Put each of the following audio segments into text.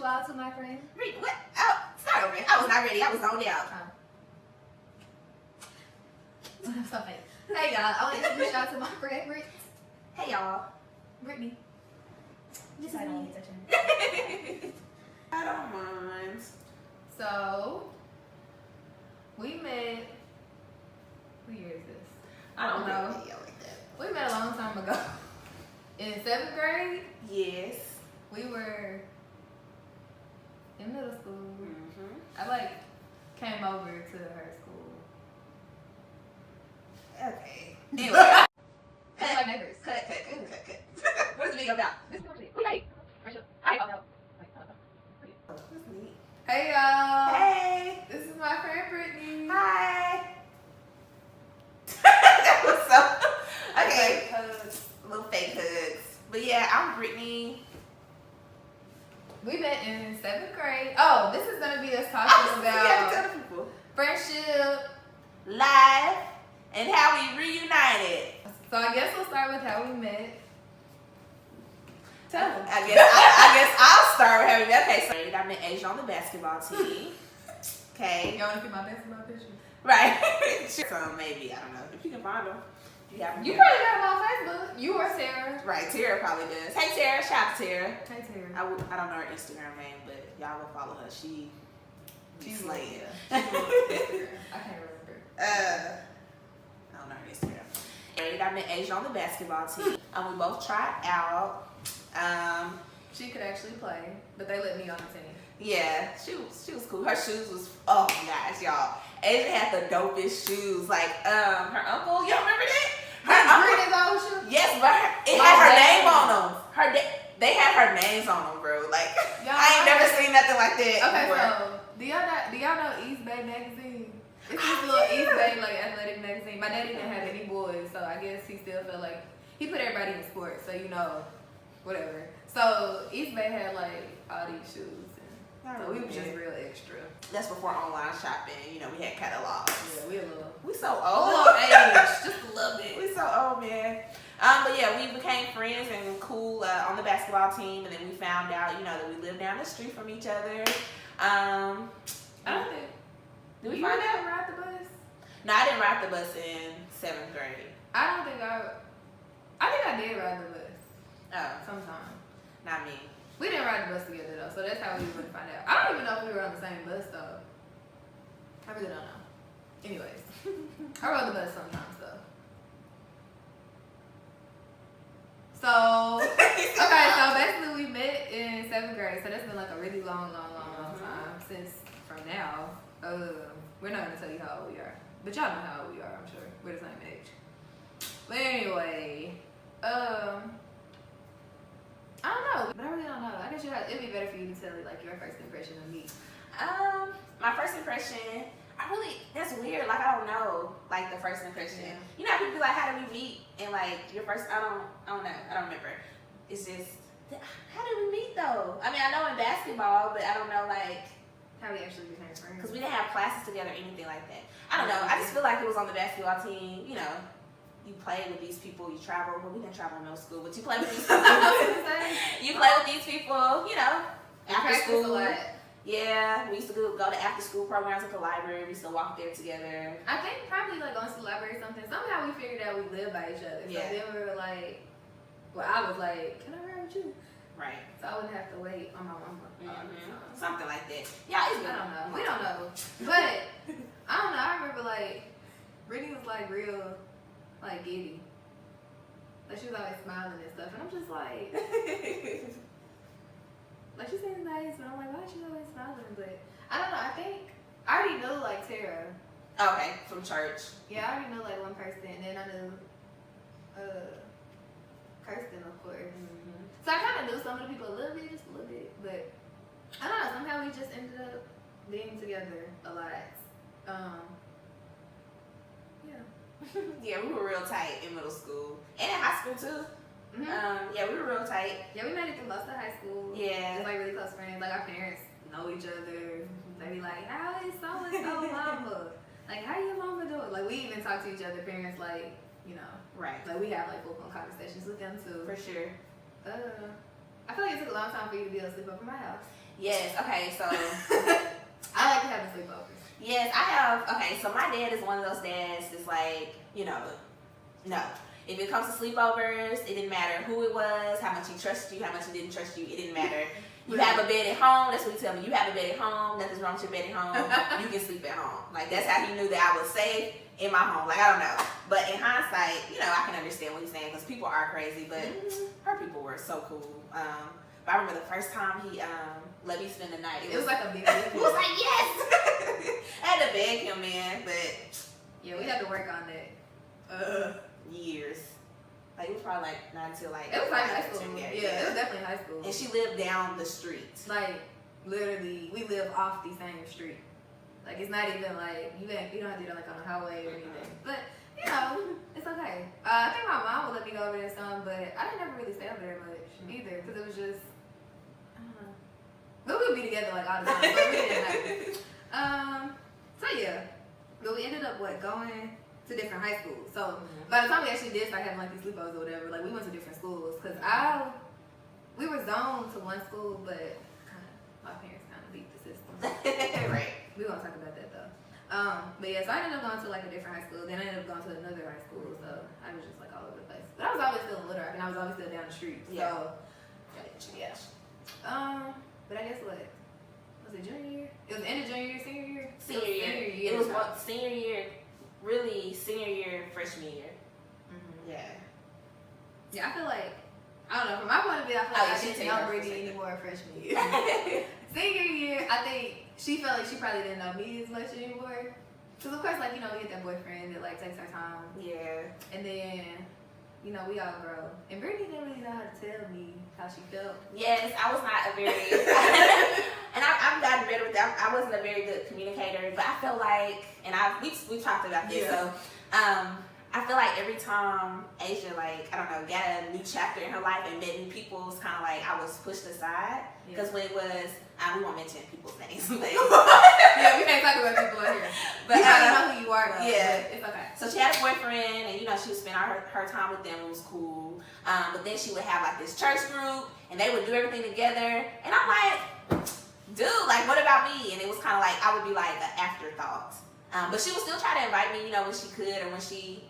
out to my friend. What? Oh, start over. I was not ready. I was zoned out. Stop it. Hey y'all, I want to introduce y'all to my friend Brittany. Hey y'all. Brittany. This I is don't me. touch I don't mind. So, we met. What year is this? I don't know. know. We met a long time ago. In 7th grade, Yes. we were in middle school. Mm-hmm. I came over to her school. Okay. Anyway. We're like neighbors. Cut. What's the video about? This is okay. I don't know. That's neat. Hey y'all. Hey. This is my friend Brittany. Hi. That was so. Okay. Hugs. Little fake hugs. But yeah, I'm Brittany. We met in 7th grade. Oh, this is gonna be us talking Yeah, about tell the people. friendship, Live, and how we reunited. So I guess we'll start with how we met. Tell them. I guess I'll start with having. Okay, so I met Asia on the basketball team. Okay. Y'all wanna see my basketball pictures? Right. So maybe, I don't know. If you can find them. You You probably got them on Facebook. You or Sarah. Right, Tara probably does. Hey Tara, shout out to Tara. Hey Sarah. I don't know her Instagram name, but y'all will follow her. She's slaying. I can't remember. I don't know her Instagram. And I met Asia on the basketball team. We both tried out. She could actually play, but they let me on the team. Yeah, she was cool. Her shoes was, oh my gosh, y'all. Asia had the dopest shoes. Like, her uncle, you don't remember that? Her uncle, shoes? yes, but it had her name on them. They had her names on them, bro. Like, I ain't never seen nothing like that. Okay, before. so do y'all know East Bay magazine? It's this little East Bay athletic magazine. My daddy didn't have any boys, so I guess he still felt like he put everybody in sports, so whatever. So East Bay had all these shoes, and so we were just real extra. That's before online shopping. We had catalogs. Yeah, We so a old. little age, just a little bit. We so old, man. But yeah, we became friends and cool on the basketball team, and then we found out, that we lived down the street from each other. I don't think. Did we You find didn't out? ride the bus? No, I didn't ride the bus in 7th grade. I don't think I think I did ride the bus Oh, sometime. not me. We didn't ride the bus together though, so that's how we would find out. I don't even know if we were on the same bus though. I really don't know. Anyways, I rode the bus sometimes though. So, okay, so basically we met in 7th grade, so that's been a really long time since from now. We're not gonna tell you how old we are, but y'all know how old we are, I'm sure. We're the same age. But anyway, I don't know, but I really don't know. I guess it'd be better for you to tell your first impression of me. My first impression, that's weird. I don't know, the first impression. Yeah. You know how people be like, how did we meet? And your first, I don't know. I don't remember. It's just, how did we meet though? I mean, I know in basketball, but I don't know How we actually became friends. because we didn't have classes together or anything like that. I don't know. I just feel like it was on the basketball team. You play with these people, you travel. Well, we didn't travel in middle school, but you play with these people. You play with these people, after school. Yeah, we used to go to after school programs at the library. We used to walk there together. I think probably going to the library or something. Somehow we figured out we lived by each other. So then we were I was like, can I ride with you? Right. So I wouldn't have to wait on my mama. Something like that. Yeah, I don't know. We don't know. But I don't know. I remember Brittany was real giddy. She was always smiling and stuff. And I'm just she seems nice, but I'm why is she always smiling? But I don't know. I think I already knew Tara. Okay, from church. Yeah, I already knew one person, and then I knew Kirsten, of course. So I kind of knew some of the people just a little bit, but I don't know. Somehow we just ended up being together a lot. Yeah. Yeah, we were real tight in middle school and in high school too. Yeah, we were real tight. Yeah, we made it through most of high school. Yeah. Just really close friends. Our parents know each other. They be like, how is so-and-so mama? How your mama doing? We even talk to each other, parents, Right. we have full-blown conversations with them too. For sure. I feel it took a long time for you to be able to sleep over my house. Yes. Okay. So I like having sleepovers. yes, I have. Okay. So my dad is one of those dads that's like, no. If it comes to sleepovers, it didn't matter who it was, how much he trusted you, how much he didn't trust you. It didn't matter. You have a bed at home. That's what he tell me. You have a bed at home. Nothing's wrong with your bed at home. You can sleep at home. Like, that's how he knew that I was safe in my home. Like, I don't know. But in hindsight, I can understand what he's saying because people are crazy. But her people were so cool. But I remember the first time he let me spend the night. It was like a big deal. It was like, yes! I had to beg him, man. But yeah, we had to work on that. Years. Like, it was probably like not until like it was like high school. Yeah, it was definitely high school. And she lived down the street. Like, literally, we live off the same street. Like, it's not even like you don't have to do it like on a highway or anything. But it's okay. I think my mom would let me go over there some, but I didn't ever really stay over there much either because it was just I don't know. But we'd be together like all the time, but we didn't have. So yeah, but we ended up going to different high schools. So by the time we actually did start having like these sleepovers or whatever, like we went to different schools because we were zoned to one school, but my parents kind of beat the system. Right. We won't talk about that though. But yeah, so I ended up going to like a different high school. Then I ended up going to another high school. So I was just like all over the place. But I was always still in Little Rock and I was always still down the street. So yeah. But I guess what? Was it junior year? It was the end of junior year, senior year? Senior year. It was senior year. Really, senior year, freshman year. Yeah. Yeah, I feel like, I don't know, from my point of view, I feel like I didn't know Brittany anymore freshman year. Senior year, I think she felt like she probably didn't know me as much anymore. Because, of course, like, we get that boyfriend that, like, takes her time. Yeah. And then, we all grow. And Brittany didn't really know how to tell me how she felt. Yes, I was not a very, and I've gotten better with that. I wasn't a very good communicator, but I felt like, and we talked about this, so I feel like every time Asia, like, I don't know, got a new chapter in her life and met new people, it's kind of like I was pushed aside. Because when it was, we won't mention people's names. But yeah, we can't talk about people out here. But you already know who you are, though. Yeah. It's okay. So she had a boyfriend, and, she would spend all her time with them. It was cool. But then she would have, like, this church group, and they would do everything together. And I'm like, dude, like, what about me? And it was kind of like, I would be, like, an afterthought. But she would still try to invite me, when she could or when she,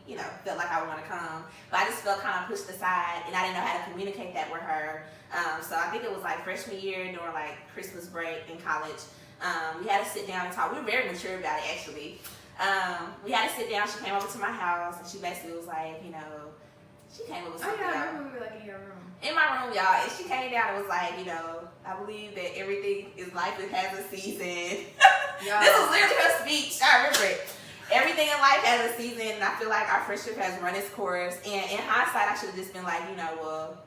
felt like I would want to come. But I just felt kind of pushed aside, and I didn't know how to communicate that with her. So I think it was like freshman year during like Christmas break in college. We had to sit down and talk. We were very mature about it, actually. We had to sit down. She came over to my house, and she basically was like, she came up with something. Oh, yeah, I remember we were like in your room. In my room, y'all. And she came down and was like, I believe that everything is life that has a season. This was literally her speech. I remember it. Everything in life has a season, and I feel like our friendship has run its course. And in hindsight, I should have just been like, well,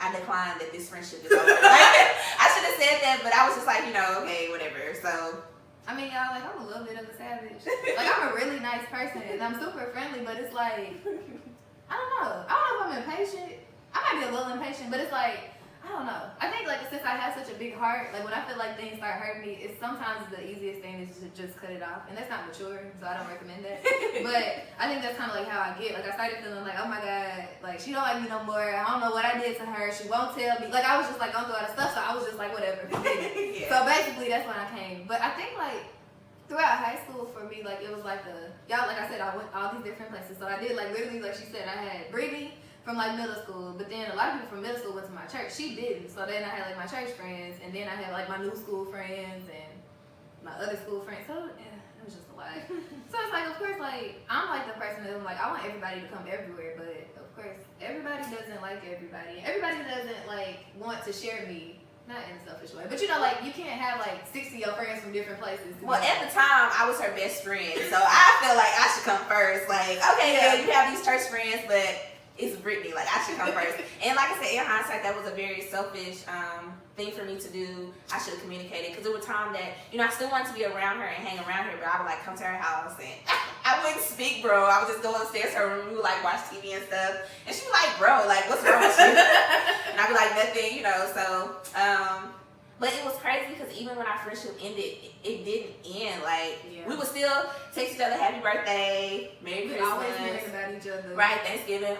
I declined that this friendship is over. I should have said that, but I was just like, okay, whatever. So, I mean, y'all, like, I'm a little bit of a savage. Like, I'm a really nice person, and I'm super friendly, but it's like, I don't know. I don't know if I'm impatient. I might be a little impatient, but it's like, I don't know. I think, like, since I have such a big heart, like, when I feel like things start hurting me, it's sometimes the easiest thing is to just cut it off. And that's not mature, so I don't recommend that. But I think that's kind of, like, how I get. Like, I started feeling like, oh, my God, like, she don't like me no more. I don't know what I did to her. She won't tell me. Like, I was just, like, going through all the stuff, so I was just, like, whatever. So, basically, that's when I came. But I think, like, throughout high school for me, like, it was, like, like I said, I went all these different places. So, I did, like, literally, like she said, I had Brittany from like middle school, but then a lot of people from middle school went to my church. She didn't. So then I had like my church friends, and then I had like my new school friends and my other school friends. So yeah, it was just a lot. So it's like, of course, like I'm like the person that I'm like, I want everybody to come everywhere, but of course, everybody doesn't like everybody. Everybody doesn't like want to share me. Not in a selfish way, but like you can't have like 60 of your friends from different places. Well, at the time, I was her best friend, so I feel like I should come first. Like, okay, yeah, you have these church friends, but it's Brittany, like I should come first. And like I said, in hindsight, that was a very selfish thing for me to do. I should have communicated, because there were times that, I still wanted to be around her and hang around her, but I would like come to her house and I wouldn't speak, bro. I would just go upstairs to her room, we would like watch TV and stuff. And she'd be like, bro, like what's wrong with you? And I'd be like, nothing, so, but it was crazy because even when our friendship ended, it didn't end. Like, we would still text each other happy birthday, Merry Christmas. We always hearing about each other. Right, Thanksgiving.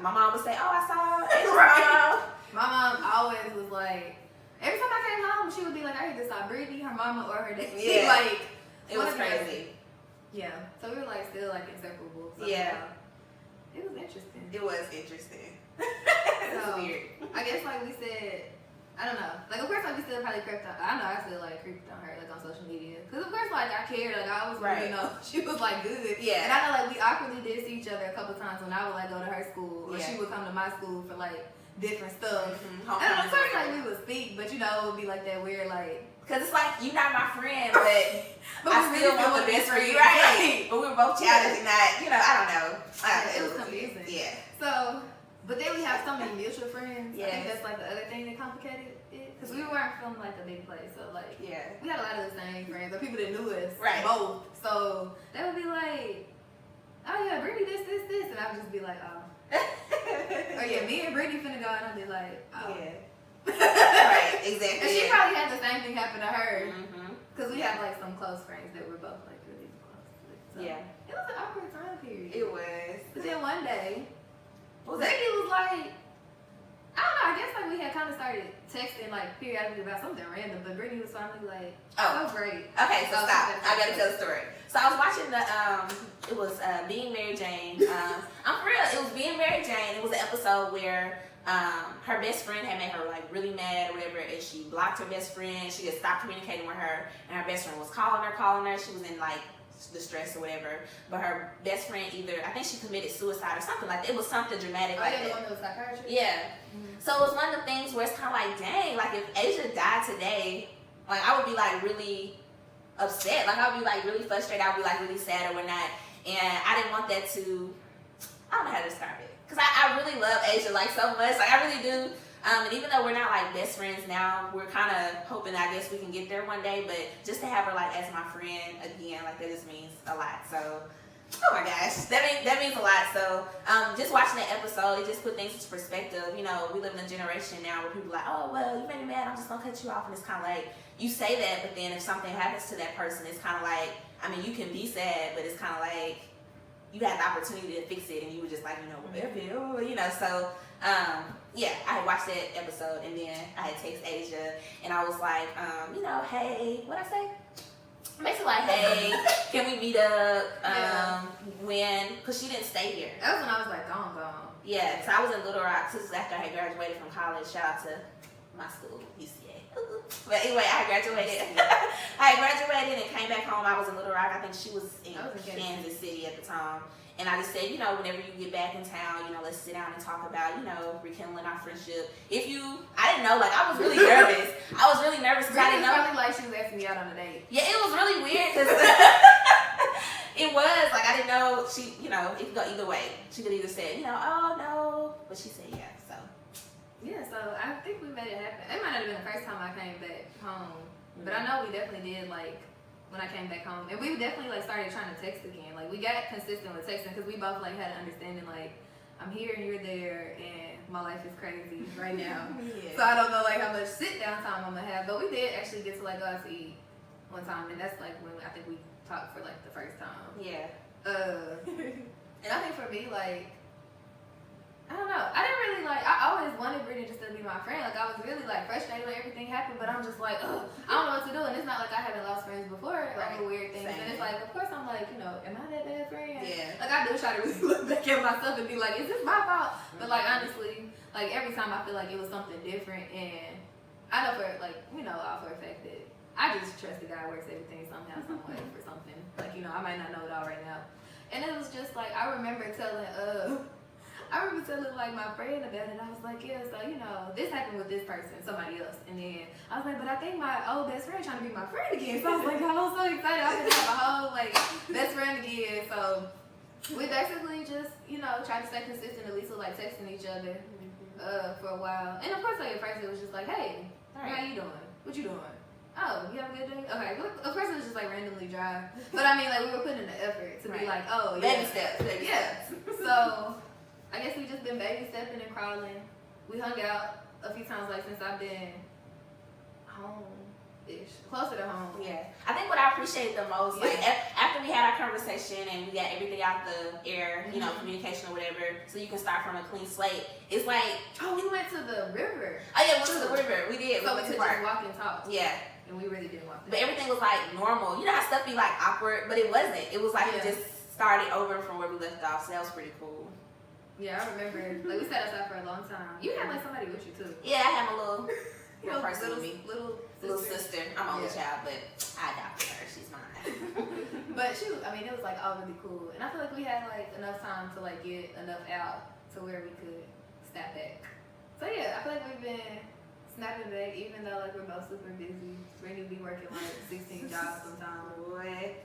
My mom would say, I saw April. My mom always was like, every time I came home, home, she would be like, I either saw Brittany, her mama, or her dad. Yeah. Like, it was crazy. Yeah. So we were like still like inseparable. So, Yeah. It was interesting. It was interesting. So, weird. I guess like we said, I don't know. Like of course like we still probably crept on. I know I still like creeped on her like on social media. Cause of course like I cared. Like I always wanted to know she was like good. Yeah. And I know like we awkwardly did see each other a couple times when I would like go to her school or Yeah. she would come to my school for like different stuff. Mm-hmm. And of course like we would speak, but you know it would be like that weird like. Cause it's like you're not my friend, but I we still really want the best for you, friends. right? But we were both childish and not, I don't know. It was confusing. Yeah. So, but then we have so many mutual friends. Yes. I think that's like the other thing that complicated it. Because we weren't from like a big place. So like, Yeah. we had a lot of the same friends, but people that knew us Right. both. So they would be like, oh yeah, Brittany this. And I would just be like, oh. Oh yeah, me and Brittany finna go. And I'd be like, oh. Yeah. Right, exactly. And she probably had the same thing happen to her. Mm-hmm. Because we have like some close friends that we're both like really close with. So Yeah. it was an awkward time period. It was. But then one day, What was that? Brittany was like, I don't know, I guess like we had kind of started texting like periodically about something random, but Brittany was finally like, Oh. so great. Okay, so Oh, stop. okay. I gotta tell the story. So I was watching it was Being Mary Jane. I'm for real, it was Being Mary Jane. It was an episode where her best friend had made her like really mad or whatever, and she blocked her best friend. She had stopped communicating with her, and her best friend was calling her. She was in like distress or whatever, but her best friend I think she committed suicide or something like that. It was something dramatic like yeah, that. the one that was psychiatrist? Yeah. Mm-hmm. So it was one of the things where it's kind of like, dang, like if Asia died today, like I would be like really upset. Like I would be like really frustrated. I would be like really sad or whatnot. And I didn't want that to, I don't know how to describe it. Because I really love Asia like so much. Like I really do. And even though we're not like best friends now, we're kind of hoping, I guess, we can get there one day. But just to have her like as my friend again, like that just means a lot. So, oh my gosh, that means a lot. So, just watching that episode, it just put things into perspective. You know, we live in a generation now where people are like, oh well, you made me mad, I'm just gonna cut you off, and it's kind of like you say that, but then if something happens to that person, it's kind of like, I mean, you can be sad, but it's kind of like you had the opportunity to fix it, and you were just like, whatever, So, yeah, I had watched that episode, and then I had texted Asia, and I was like, hey, what'd I say? Basically like, hey, can we meet up? When? Because she didn't stay here. That was when I was like, gone. Yeah, so I was in Little Rock. This is after I had graduated from college. Shout out to my school, UCA. But anyway, I graduated. And came back home. I was in Little Rock. I think she was in Kansas City at the time. And I just said, whenever you get back in town, let's sit down and talk about, rekindling our friendship. I didn't know, like, I was really nervous. Because I didn't know. Probably like she was asking me out on a date. Yeah, it was really weird because it was, like, I didn't know, she, it could go either way. She could either say, oh, no, but she said yes, so. Yeah, so I think we made it happen. It might not have been the first time I came back home, but I know we definitely did, like, when I came back home. And we definitely, like, started trying to text again. Like, we got consistent with texting because we both, like, had an understanding, like, I'm here and you're there and my life is crazy right now. Yeah. So I don't know, like, how much sit-down time I'm going to have. But we did actually get to, like, go out to eat one time. And that's, like, when I think we talked for, like, the first time. Yeah. And I think for me, like, I don't know. I didn't really like. I always wanted Brittany just to be my friend. Like I was really like frustrated when everything happened, but I'm just like, ugh, I don't know what to do. And it's not like I haven't lost friends before over weird things. Same. And it's like, of course, I'm like, am I that bad friend? Yeah. Like I do try to really look back at myself and be like, is this my fault? But like honestly, like every time I feel like it was something different, and I know for like all for a fact that I just trust the guy works everything somehow, some way for something. Like I might not know it all right now. And it was just like I remember telling like my friend about it, and I was like, yeah, so this happened with this person, somebody else, and then I was like, but I think my old best friend trying to be my friend again. So I was like, I was so excited, I was gonna have a whole like best friend again. So we basically just tried to stay consistent, at least with like texting each other for a while. And of course, like at first it was just like, hey, how you doing? What you doing? Oh, you have a good day? Okay. Of course, it was just like randomly dry. But I mean, like we were putting in the effort to be like, oh, yeah. Baby steps. So I guess we just been baby stepping and crawling. We hung out a few times like since I've been home. ish, closer to home. Yeah, I think what I appreciated the most, like after we had our conversation and we got everything out the air, you know, communication or whatever, so you can start from a clean slate. It's like, we went to the river. Oh yeah, we went to the river. We did. So we could just walk and talk. Yeah. And we really didn't walk. But everything was like normal. You know how stuff be like awkward, but it wasn't. It was like we just started over from where we left off. So that was pretty cool. Yeah, I remember. Like we sat outside for a long time. You had like somebody with you too. Yeah, I had my little person with me. Little sister. I'm only child, but I adopted her. She's mine. But she was, I mean, it was like all really cool. And I feel like we had like enough time to like get enough out to where we could snap back. So yeah, I feel like we've been snapping back even though like we're both super busy. Brittany be working like 16 jobs sometimes. Boy.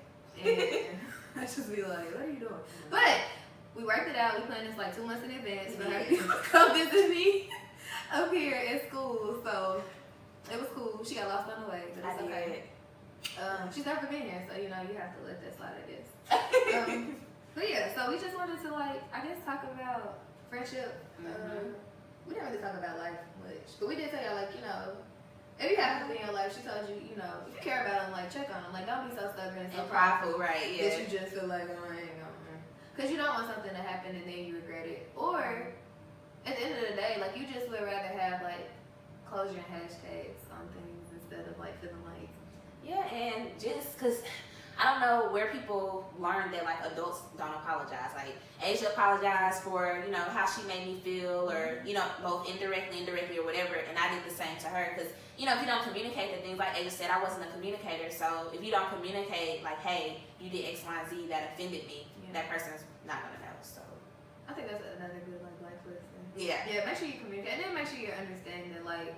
And I just be like, what are you doing? But we worked it out. We planned this like 2 months in advance for her to come visit me up here at school. So it was cool. She got lost on the way, but it's okay. She's never been here, so you know you have to let that slide, I guess. But yeah, so we just wanted to like, I guess, talk about friendship. We didn't really talk about life much, but we did tell y'all like, you know, if you have something in your life, she told you, you know, if you care about them, like check on them, like don't be so stubborn and so prideful, right? Yeah. That you just feel like, oh, I ain't going, because you don't want something to happen and then you regret it, or at the end of the day, like you just would rather have like closure and hashtags on things instead of like feeling like. Yeah, and just because I don't know where people learn that like adults don't apologize. Like Asia apologized for, you know, how she made me feel, or, you know, both indirectly or whatever, and I did the same to her. Because, you know, if you don't communicate the things, like Asia said, I wasn't a communicator. So if you don't communicate like, hey, you did X, Y, and Z that offended me, that person's not gonna know. So I think that's another good like life lesson. Yeah, make sure you communicate, and then make sure you understand that like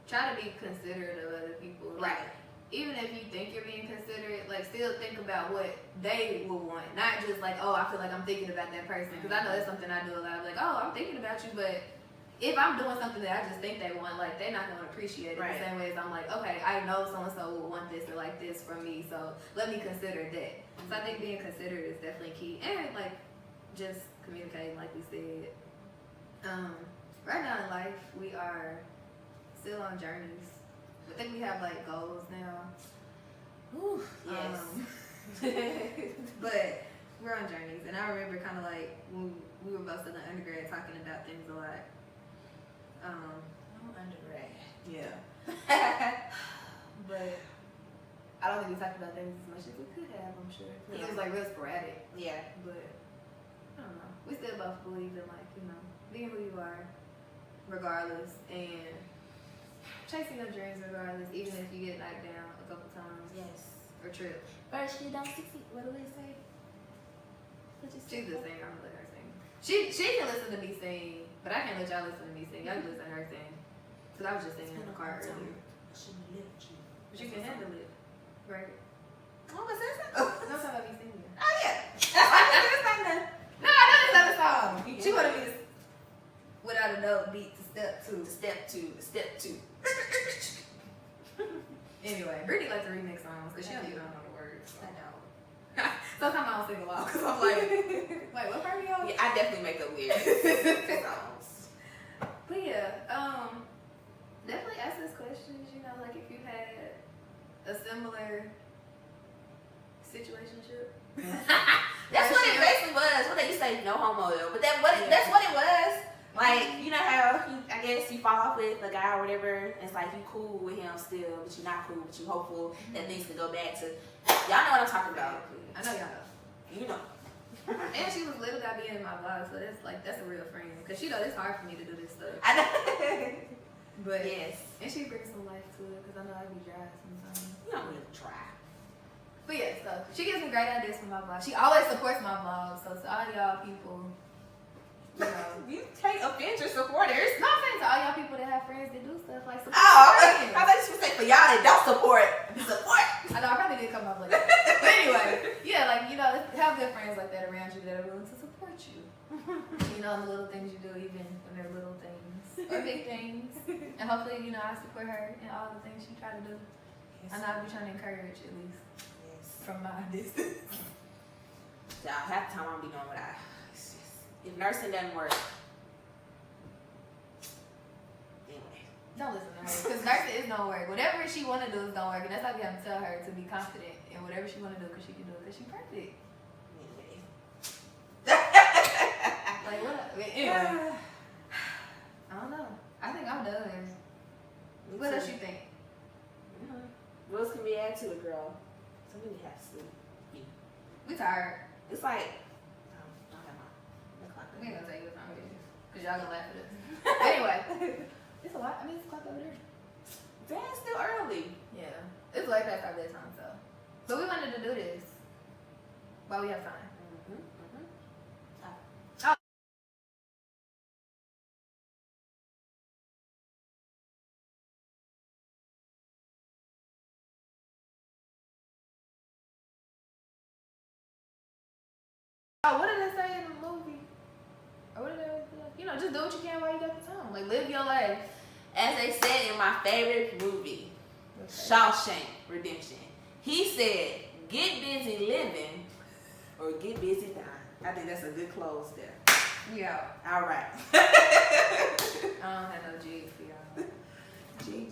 try to be considerate of other people. Like, right. Even if you think you're being considerate, like still think about what they will want, not just like, oh, I feel like I'm thinking about that person, because I know that's something I do a lot. I'm like, oh, I'm thinking about you, but if I'm doing something that I just think they want, like they're not going to appreciate it the same way as I'm like, okay, I know so and so will want this or like this from me, so let me consider that. So I think being considerate is definitely key, and like just communicating, like we said. Right now in life, we are still on journeys. I think we have like goals now. Ooh, yes. But we're on journeys, and I remember kind of like when we were both in the undergrad talking about things a lot. Undergrad. Yeah. But I don't think we talked about things as much as we could have, I'm sure. It was like real sporadic. Yeah. But I don't know. We still both believe in like, you know, being who you are regardless, and chasing your dreams regardless, even if you get knocked down a couple times. Yes. Or trip. First you don't succeed. What do they say? She's the singer. I'm gonna let her sing. She can listen to me sing, but I can't let y'all listen to me sing. Y'all can listen to her sing. Cause I was just singing in the car earlier. But you can handle it, right? Oh, what's that? No, I'm talking about me singing. Oh yeah. No, I know this other song. She wanted me to, without a note, beat to step two. Step two. Anyway, Brittany likes to remix songs because she don't even know the words. So. I know. Sometimes I don't sing along because I'm like, wait, what part are y'all? Yeah, I definitely make up lyrics to songs. But yeah, definitely ask us questions. You know, like if you had a similar situationship. That's what it basically was. What they used to say, no homo though, but that's what it was. Like, you know how I guess you fall off with a guy or whatever, it's like you cool with him still, but you're not cool, but you hopeful that things can go back to. Y'all know what I'm talking about. I know y'all know. You know. And she was little about being in my vlog, so that's a real friend. Cause she know it's hard for me to do this stuff. I know. But yes. And she brings some life to it, cause I know I be dry sometimes. You don't really try. But yeah, so she gives me great ideas for my vlog. She always supports my vlog, so to all y'all people, you know. You can't offend your supporters. No, I'm saying to all y'all people that have friends that do stuff like support. I thought you would say for y'all that don't support. Support. I know I probably did come up like that. But anyway, yeah, like, you know, have good friends like that around you that are willing to support you. You know, the little things you do, even when they're little things or big things. And hopefully, you know, I support her in all the things she try to do. Yes. I know I'll be trying to encourage at least. Yes. From my distance. So half the time I'm be doing what if nursing doesn't work. Anyway. Don't listen to her. Because nursing is don't work. Whatever she want to do is don't work. And that's why we have to tell her to be confident in whatever she want to do because she can do it because she's perfect. Like, what? Anyway. I don't know. I think I'm done. What else you think? What else can we add to it, girl? Somebody has to sleep. We tired. It's like, I don't have my clock. We ain't gonna tell you what time it is. Because y'all gonna laugh at us. Anyway. It's a lot. I mean, it's a clock over there. Damn, it's still early. Yeah. It's like that for bedtime, so. But we wanted to do this while we have time. Oh, what did they say in the movie? Or what did they say? You know, just do what you can while you got the time. Like, live your life. As they said in my favorite movie, Shawshank Redemption, he said, get busy living or get busy dying. I think that's a good close there. Yeah. All right. I don't have no jigs for y'all. G.